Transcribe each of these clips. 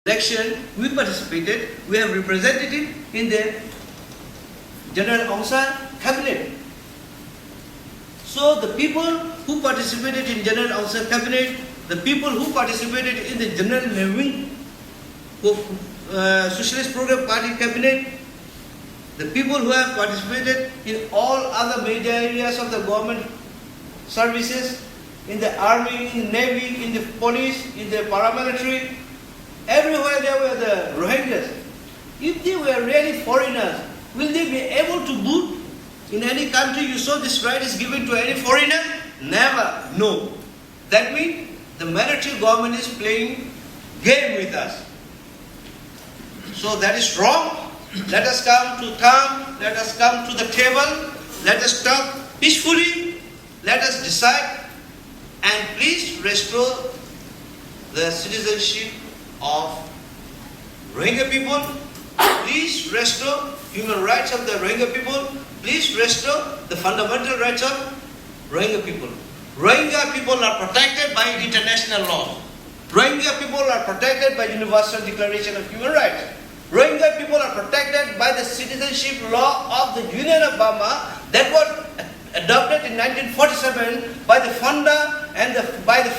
election, we participated, we have represented it in the General Aung San cabinet. So the people who participated in General Aung San cabinet, the people who participated in the General Nehru Socialist Program Party cabinet, the people who have participated in all other major areas of the government services, in the army, in the navy, in the police, in the paramilitary, everywhere there were the Rohingyas. If they were really foreigners, will they be able to vote in any country? You saw this right is given to any foreigner? Never, no. That means the military government is playing game with us. So that is wrong. Let us come to term, let us come to the table, let us talk peacefully, let us decide, and please restore the citizenship of Rohingya people. Please restore human rights of the Rohingya people. Please restore the fundamental rights of Rohingya people. Rohingya people are protected by international law. Rohingya people are protected by Universal Declaration of Human Rights. Rohingya people are protected by the citizenship law of the Union of Burma that was adopted in 1947 by the founder and by the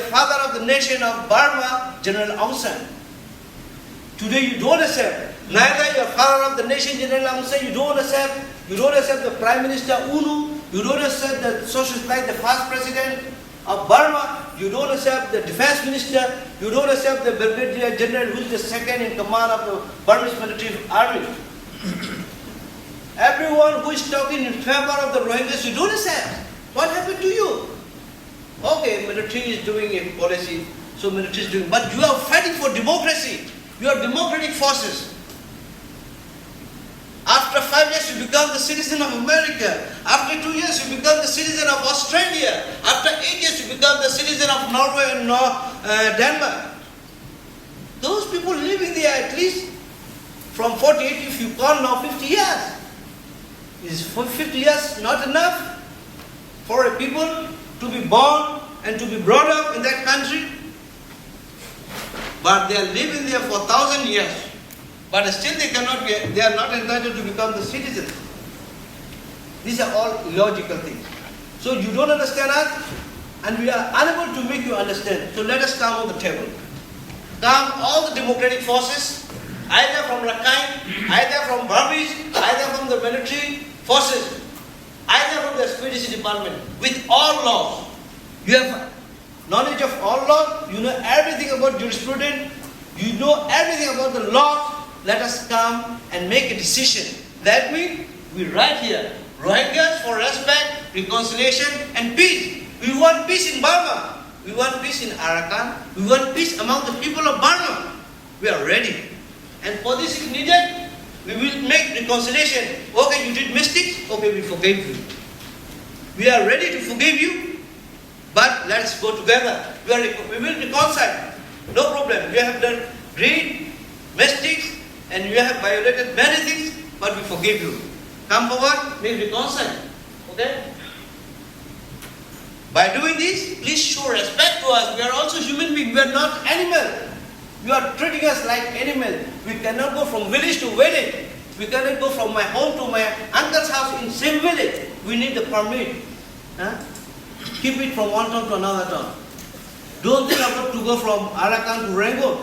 father of the nation of Burma, General Aung San. Today you don't accept, neither your father of the nation, General Aung San, you don't accept the Prime Minister Unu, you don't accept the socialist like the first president of Burma, you don't accept the defense minister, you don't accept the brigadier general who is the second in command of the Burmese military army. Everyone who is talking in favor of the Rohingyas, you don't accept. What happened to you? Okay, military is doing a policy, so military is doing, but you are fighting for democracy. You are democratic forces. After 5 years, you become the citizen of America. After 2 years, you become the citizen of Australia. After 8 years, you become the citizen of Norway and Denmark. Those people living there at least from 48, if you count now 50 years. Is 50 years not enough for a people to be born and to be brought up in that country? But they are living there for 1,000 years. But still they are not entitled to become the citizens. These are all illogical things. So you don't understand us, and we are unable to make you understand. So let us come on the table. Come all the democratic forces, either from Rakhine, either from Burmese, either from the military forces, either from the expedition department, with all laws. You have knowledge of all laws, you know everything about jurisprudence, you know everything about the laws. Let us come and make a decision. That means we write here, Rohingyas for respect, reconciliation and peace. We want peace in Burma. We want peace in Arakan. We want peace among the people of Burma. We are ready. And for this if needed, we will make reconciliation. Okay, you did mistakes. Okay, we forgive you. We are ready to forgive you. But let's go together. We will reconcile. No problem. We have done great mistakes and you have violated many things, but we forgive you. Come forward, we reconcile. Okay? By doing this, please show respect to us. We are also human beings. We are not animals. You are treating us like animals. We cannot go from village to village. We cannot go from my home to my uncle's house in same village. We need the permit. Huh? Keep it from one town to another town. Don't think about to go from Arakan to Rangoon.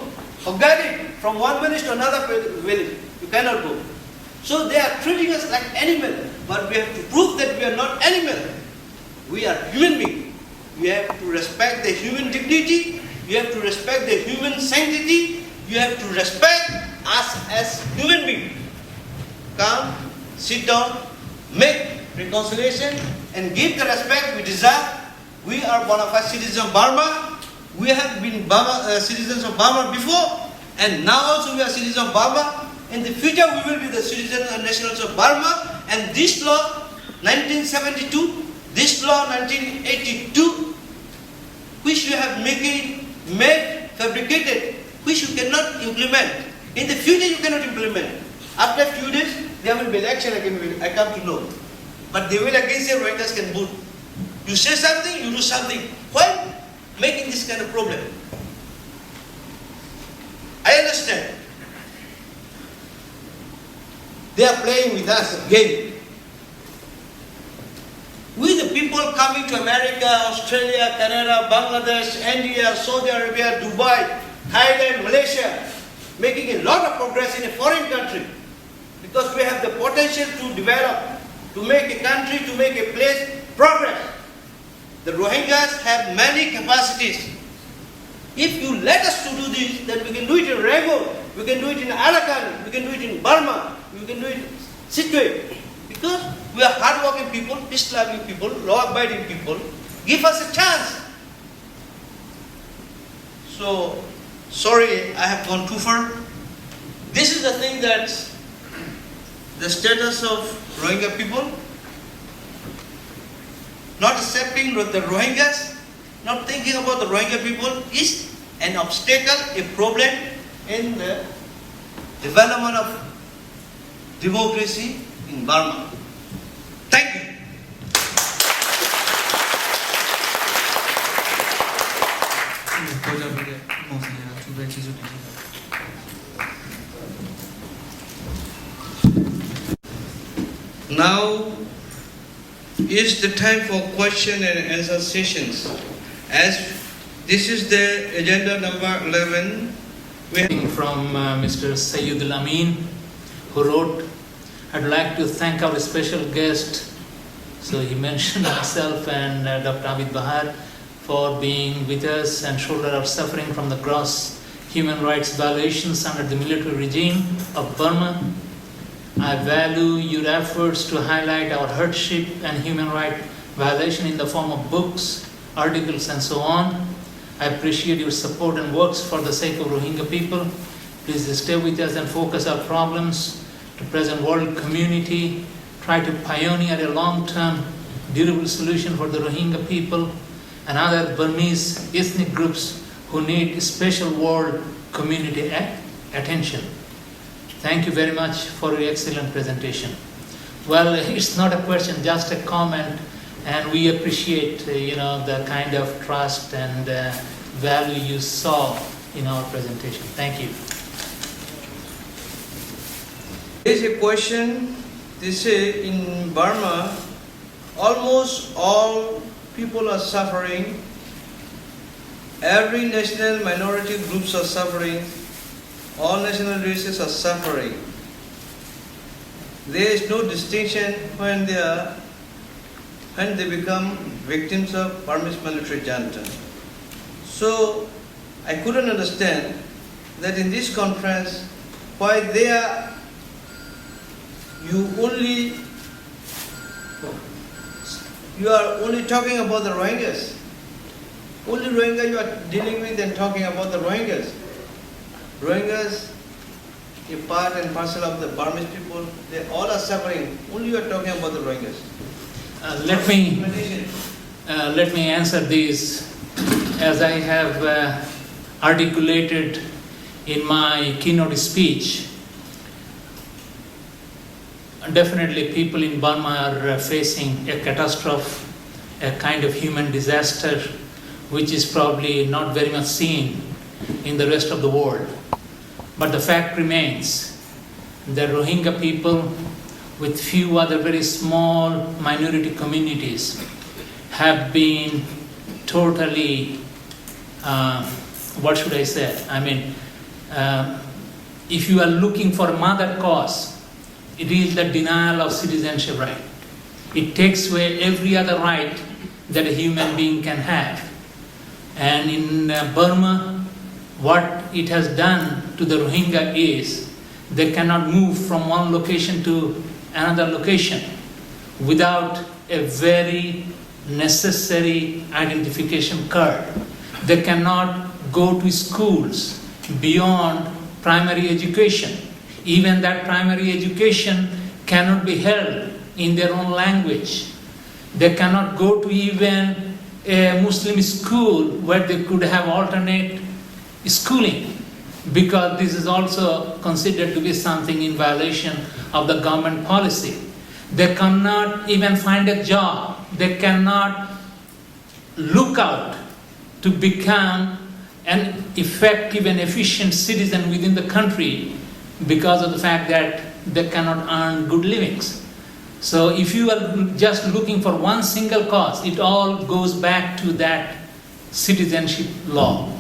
Forget it. From one village to another village. You cannot go. So they are treating us like animals. But we have to prove that we are not animals. We are human beings. We have to respect the human dignity. You have to respect the human sanctity. You have to respect us as human beings. Come, sit down, make reconciliation, and give the respect we deserve. We are bona fide citizens of Burma. We have been citizens of Burma before, and now also we are citizens of Burma. In the future, we will be the citizens and nationals of Burma. And this law, 1972, this law, 1982, which you have made, fabricated, which you cannot implement. In the future, you cannot implement. After a few days, there will be election again, I come to know. But they will again say Rohingyas can vote. You say something, you do something. Why making this kind of problem? understand. They are playing with us a game. We the people coming to America, Australia, Canada, Bangladesh, India, Saudi Arabia, Dubai, Thailand, Malaysia, making a lot of progress in a foreign country because we have the potential to develop, to make a country, to make a place progress. The Rohingyas have many capacities. If you let us to do this, then we can do it in Rangoon, we can do it in Arakan, we can do it in Burma, we can do it in Sittwe. Because we are hardworking people, peace-loving people, law-abiding people. Give us a chance. So, sorry, I have gone too far. This is the thing that the status of Rohingya people, not accepting the Rohingyas, not thinking about the Rohingya people is an obstacle, a problem in the development of democracy in Burma. Thank you. Now is the time for question and answer sessions. As this is the agenda number 11. From Mr. Sayyidul Amin, who wrote, I'd like to thank our special guest, so he mentioned himself and Dr. Abid Bahar, for being with us and shoulder our suffering from the gross human rights violations under the military regime of Burma. I value your efforts to highlight our hardship and human rights violation in the form of books, articles and so on. I appreciate your support and works for the sake of Rohingya people. Please stay with us and focus our problems to present world community. Try to pioneer a long-term durable solution for the Rohingya people and other Burmese ethnic groups who need special world community attention. Thank you very much for your excellent presentation. Well, it's not a question, just a comment, and we appreciate the kind of trust and value you saw in our presentation. Thank you. There is a question. They say in Burma, almost all people are suffering. Every national minority groups are suffering. All national races are suffering. There is no distinction when they become victims of Burmese military junta. So I couldn't understand that in this conference why you are only talking about the Rohingyas. Only Rohingya you are dealing with and talking about the Rohingyas. Rohingyas, a part and parcel of the Burmese people, they all are suffering. Only you are talking about the Rohingyas. Let me answer this. As I have articulated in my keynote speech, definitely people in Burma are facing a catastrophe, a kind of human disaster, which is probably not very much seen in the rest of the world. But the fact remains, the Rohingya people with few other very small minority communities have been totally, what should I say? I mean, if you are looking for a mother cause, it is the denial of citizenship right. It takes away every other right that a human being can have. And in Burma, what it has done to the Rohingya is they cannot move from one location to another location without a very necessary identification card. They cannot go to schools beyond primary education. Even that primary education cannot be held in their own language. They cannot go to even a Muslim school where they could have alternate schooling, because this is also considered to be something in violation of the government policy. They cannot even find a job. They cannot look out to become an effective and efficient citizen within the country because of the fact that they cannot earn good livings. So if you are just looking for one single cause, it all goes back to that citizenship law,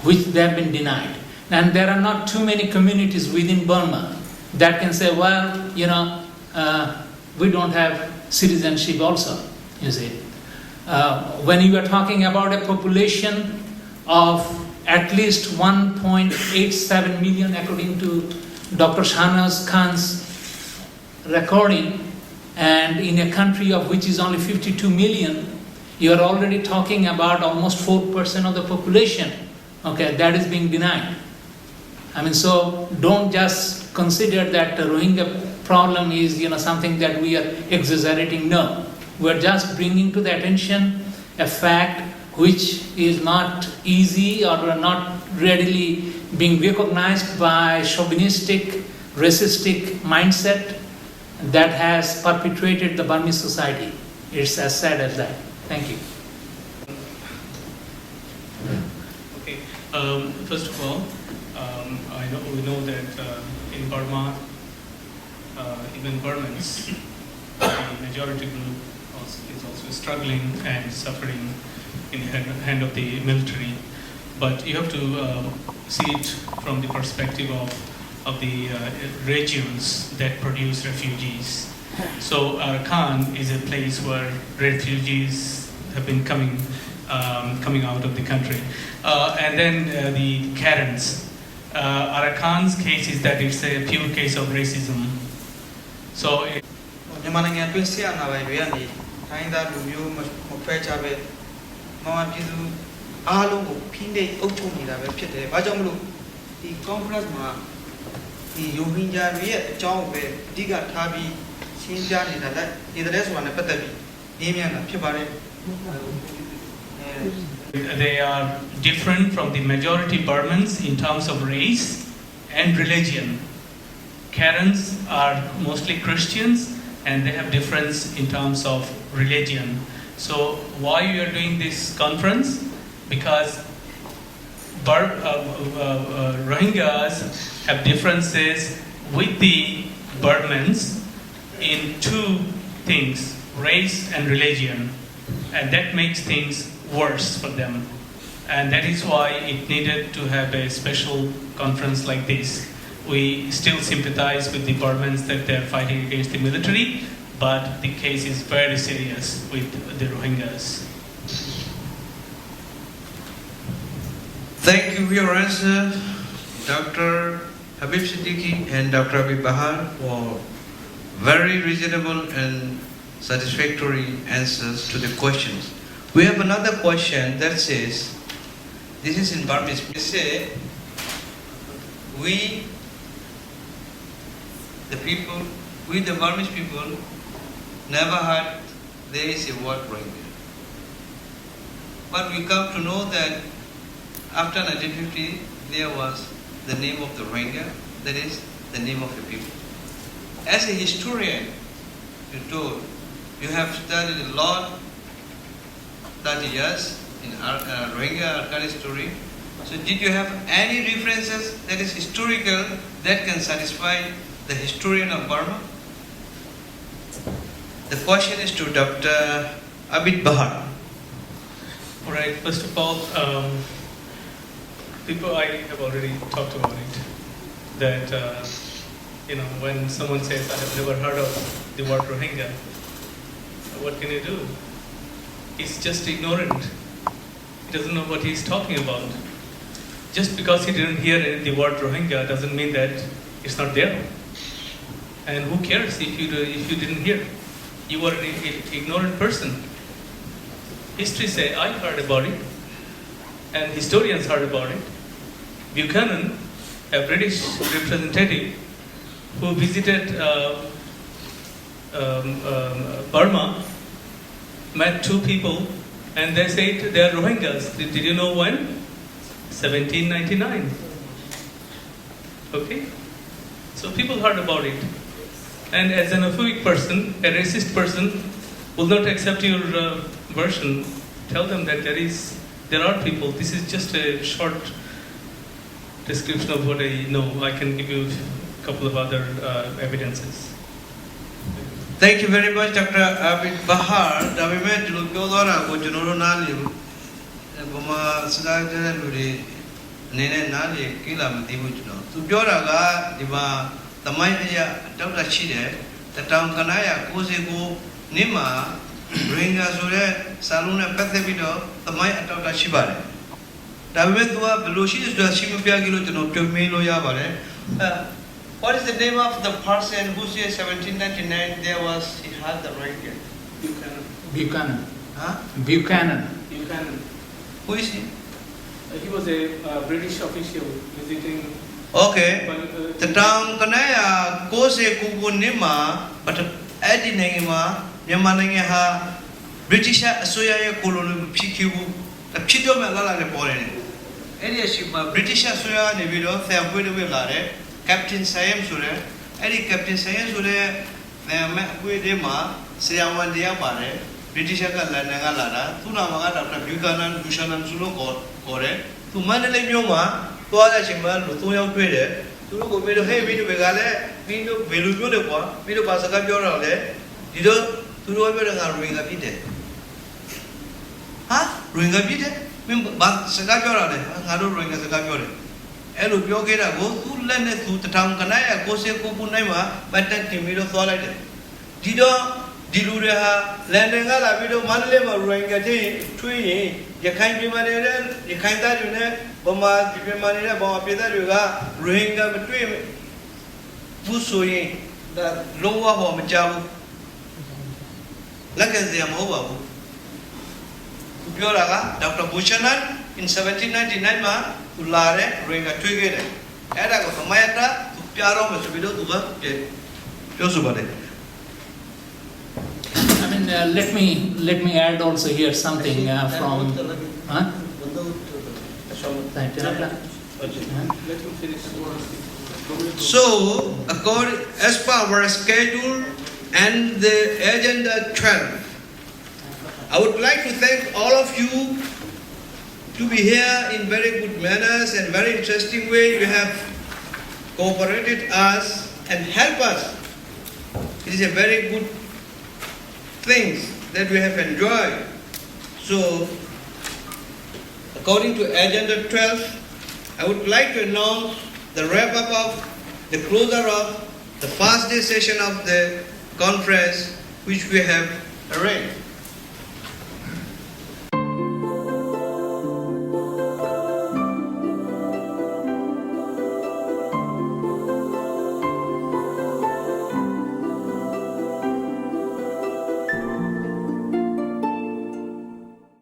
which they have been denied. And there are not too many communities within Burma that can say, well, we don't have citizenship also, you see. When you are talking about a population of at least 1.87 million, according to Dr. Shahnaz Khan's recording, and in a country of which is only 52 million, you are already talking about almost 4% of the population, okay, that is being denied. I mean, so don't just consider that the Rohingya problem is, something that we are exaggerating. No, we are just bringing to the attention a fact which is not easy or not readily being recognized by chauvinistic, racistic mindset that has perpetuated the Burmese society. It's as sad as that. Thank you. Okay. First of all, we know that in Burma, even Burmans, the majority group is also struggling and suffering in the hand of the military. But you have to see it from the perspective of the regions that produce refugees. So Arakan is a place where refugees have been coming out of the country. And then the Karens. Arakan's case is that it's a pure case of racism. So they are different from the majority Burmans in terms of race and religion. Karens are mostly Christians and they have difference in terms of religion. So why we are doing this conference? Because Rohingyas have differences with the Burmans in two things, race and religion. And that makes things worse for them. And that is why it needed to have a special conference like this. We still sympathize with the Burmans that they are fighting against the military, but the case is very serious with the Rohingyas. Thank you for your answer, Dr. Habib Siddiqui and Dr. Habib Bahar, for very reasonable and satisfactory answers to the questions. We have another question that says, this is in Burmese. We say, the Burmese people, never heard there is a word Rohingya. But we come to know that after 1950, there was the name of the Rohingya, that is the name of the people. As a historian, you told, you have studied a lot, 30 years in Rohingya Arkan story. So did you have any references that is historical that can satisfy the historian of Burma? The question is to Dr. Abid Bahar. All right, first of all, I have already talked about it, that when someone says, I have never heard of the word Rohingya, what can you do? He's just ignorant. He doesn't know what he's talking about. Just because he didn't hear the word Rohingya doesn't mean that it's not there. And who cares if you didn't hear? You were an ignorant person. History say, I heard about it, and historians heard about it. Buchanan, a British representative who visited Burma, met two people, and they said they are Rohingyas. Did you know when? 1799. Okay? So people heard about it. And as an xenophobic person, a racist person, will not accept your version. Tell them that there is there are people, this is just a short description of what I know. I can give you a couple of other evidences. Thank you very much, Dr. Abid Bahar. Davimet Lukodora, Gojoronali, Boma Sada Ludi, Nene Nali, Kilam Dimuchno. Subjoraga, Diva, the Maya, Dr. Chide, the town Kanaya, Kosigo, Nima, Rohingya Sure, Saluna Pathevido, the Maya Dr. Shibare. Davimetua, Belushi is the Shimupiagilo to know to Milo Yabare. What is the name of the person who said 1799 he had the Rohingya? Buchanan. Huh? Buchanan. Who is he? He was a British official visiting. Okay. The town Kanaya Kose Kubunima, but Adi Nangima, Yamanangaha, British Asoya Colonel Pikibu, the Chidoma Lala Nepore. Any ship, British Asoya Nevido, Thabudu Lare. Captain Sayam Sure, Eddie Captain Sayam Sure, Dema, Siaman Diabare, British Lanagalada, Tunamagata, Buchanan, Bushanan Sulu Kore, to Mandalay Yoma, to other Shiman, Lutuya Quede, to look over the heavy to Begale, Mindo Beluga, Mido Pasaka Jorale, Dido, to do over and ring a bit. Huh? Ring a bit? But Sagajorale, I don't ring as a Gajore. Elu Biogera go to Lene to the town Kanaya, Kose Kupunema, but then Timido Solid. Dido, Dilureha, Landengala, Vido Manlema, Rangati, Tui, Yakanji Manera, Yakanda June, Boma, Manera, Boma Pida, Rohingya between Pusui, the lower home job. Lakazia Mova. Bioraga, Dr. Bushanan in 1799. Tulare, Ringa Twigate. Ada go Mayata, Piaro, Masubido, Josubade. I mean, let me add also here something from. Huh? So, as per our schedule and the agenda 12, I would like to thank all of you to be here in very good manners and very interesting way. You have cooperated us and helped us. It is a very good thing that we have enjoyed. So, according to Agenda 12, I would like to announce the wrap-up of the closure of the first day session of the conference which we have arranged.